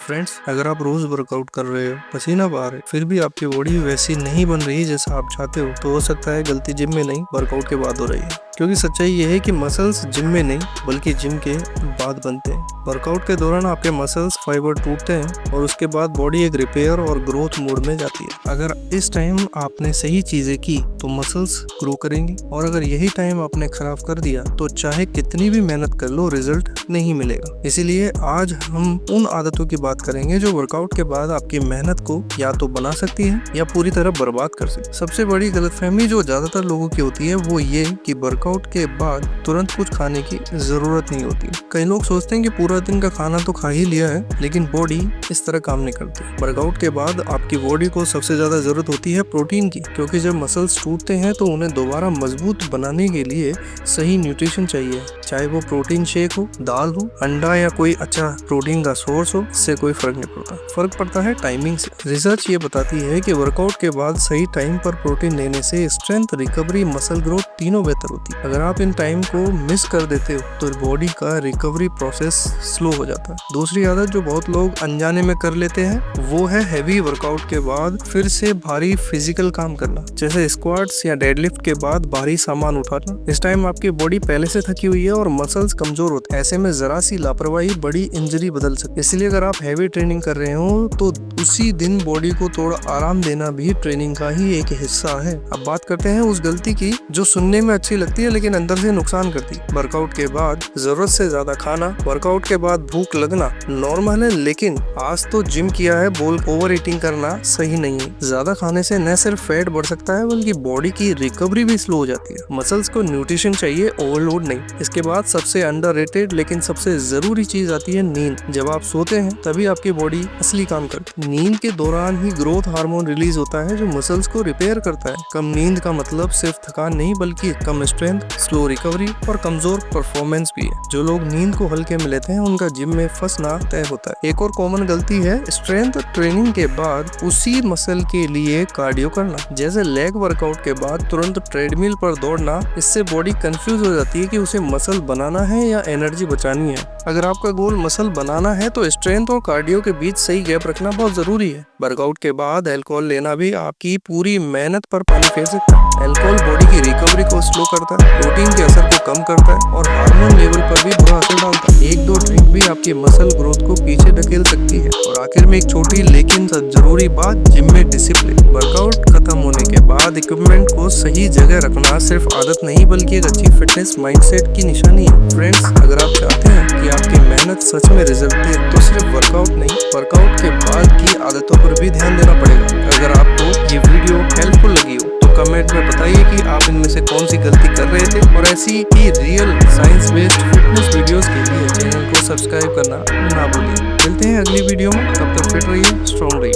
Friends, अगर आप रोज workout कर रहे हो, पसीना बहा रहे हो, फिर भी आपकी बॉडी वैसी नहीं बन रही जैसा आप चाहते हो, तो हो सकता है गलती जिम में नहीं वर्कआउट के बाद हो रही है। क्योंकि सच्चाई ये है कि मसल्स जिम में नहीं बल्कि जिम के बाद बनते हैं। वर्कआउट के दौरान आपके मसल्स फाइबर टूटते हैं और उसके बाद बॉडी एक रिपेयर और ग्रोथ मोड में जाती है। अगर इस टाइम आपने सही चीजें की तो मसल्स ग्रो करेंगी, और अगर यही टाइम आपने खराब कर दिया तो चाहे कितनी भी मेहनत कर लो रिजल्ट नहीं मिलेगा। इसीलिए आज हम उन आदतों की बात करेंगे जो वर्कआउट के बाद आपकी मेहनत को या तो बना सकती है या पूरी तरह बर्बाद कर सकती है। सबसे बड़ी गलतफहमी जो ज्यादातर लोगों की होती है वो ये कि वर्कआउट के बाद तुरंत कुछ खाने की जरूरत नहीं होती। कई लोग सोचते हैं कि पूरा दिन का खाना तो खा ही लिया है, लेकिन बॉडी इस तरह काम नहीं करती। वर्कआउट के बाद आपकी बॉडी को सबसे ज्यादा जरूरत होती है प्रोटीन की, क्योंकि जब मसल्स टूटते हैं तो उन्हें दोबारा मजबूत बनाने के लिए सही न्यूट्रिशन चाहिए। चाहे वो प्रोटीन शेक हो, दाल हो, अंडा या कोई अच्छा प्रोटीन का सोर्स हो, इससे कोई फर्क नहीं पड़ता। फर्क पड़ता है टाइमिंग से। रिसर्च ये बताती है कि वर्कआउट के बाद सही टाइम पर प्रोटीन लेने से स्ट्रेंथ, रिकवरी, मसल ग्रोथ तीनों बेहतर होती है। अगर आप इन टाइम को मिस कर देते हो तो बॉडी का रिकवरी प्रोसेस स्लो हो जाता है। दूसरी आदत जो बहुत लोग अनजाने में कर लेते हैं वो है हैवी वर्कआउट के बाद फिर से भारी फिजिकल काम करना, जैसे स्क्वाट्स या डेडलिफ्ट के बाद भारी सामान उठाना। इस टाइम आपकी बॉडी पहले से थकी हुई है और मसल्स कमजोर होते हैं। ऐसे में जरा सी लापरवाही बड़ी इंजरी बदल सकती है। इसलिए अगर आप हैवी ट्रेनिंग कर रहे हो तो उसी दिन बॉडी को थोड़ा आराम देना भी ट्रेनिंग का ही एक हिस्सा है। अब बात करते हैं उस गलती की जो सुनने में अच्छी लगती है लेकिन अंदर से नुकसान करती है। वर्कआउट के बाद जरूरत से ज्यादा खाना। वर्कआउट के बाद भूख लगना नॉर्मल है, लेकिन आज तो जिम किया है बोल ओवर ईटिंग करना सही नहीं है। ज्यादा खाने से न सिर्फ फैट बढ़ सकता है बल्कि बॉडी की रिकवरी भी स्लो हो जाती है। मसल्स को न्यूट्रिशन चाहिए, ओवरलोड नहीं। इसके बाद सबसे अंडररेटेड लेकिन सबसे जरूरी चीज आती है नींद। जब आप सोते हैं तभी आपकी बॉडी असली काम करती है। नींद के दौरान ही ग्रोथ हार्मोन रिलीज होता है जो मसल्स को रिपेयर करता है। कम नींद का मतलब सिर्फ थकान नहीं बल्कि कम स्ट्रेंथ, स्लो रिकवरी और कमजोर परफॉर्मेंस भी है। जो लोग नींद को हल्के में लेते हैं उनका जिम में फंसना तय होता है। एक और कॉमन गलती है स्ट्रेंथ ट्रेनिंग के बाद उसी मसल के लिए कार्डियो करना, जैसे लेग वर्कआउट के बाद तुरंत ट्रेडमिल पर दौड़ना। इससे बॉडी कंफ्यूज हो जाती है कि उसे मसल बनाना है या एनर्जी बचानी है। अगर आपका गोल मसल बनाना है तो स्ट्रेंथ और कार्डियो के बीच सही गैप रखना बहुत जरूरी है। वर्कआउट के बाद अल्कोहल लेना भी आपकी पूरी मेहनत पर पानी फेर सकता है। अल्कोहल बॉडी की रिकवरी को स्लो करता है, प्रोटीन के असर को कम करता है और हार्मोन लेवल पर भी बुरा असर डालता है। एक दो ड्रिंक भी आपकी मसल ग्रोथ को पीछे धकेल सकती है। और आखिर में एक छोटी लेकिन जरूरी बात, जिम में डिसिप्लिन। वर्कआउट खत्म होने के बाद इक्विपमेंट को सही जगह रखना सिर्फ आदत नहीं बल्कि एक अच्छी फिटनेस माइंडसेट की निशानी है। फ्रेंड्स, अगर आप चाहते हैं कि आपकी मेहनत सच में रिजल्ट दे तो सिर्फ वर्कआउट नहीं, वर्कआउट के बाद की आदतों पर भी ध्यान देना पड़ेगा। अगर आपको ये वीडियो हेल्पफुल लगी हो तो कमेंट में बताइए कि आप इनमें से कौन सी गलती कर रहे थे, और ऐसी ही real science based fitness videos के लिए चैनल को सब्सक्राइब करना ना भूलिए। मिलते हैं अगली वीडियो में, तब तक फिट रहिए, स्ट्रॉन्ग रहिए।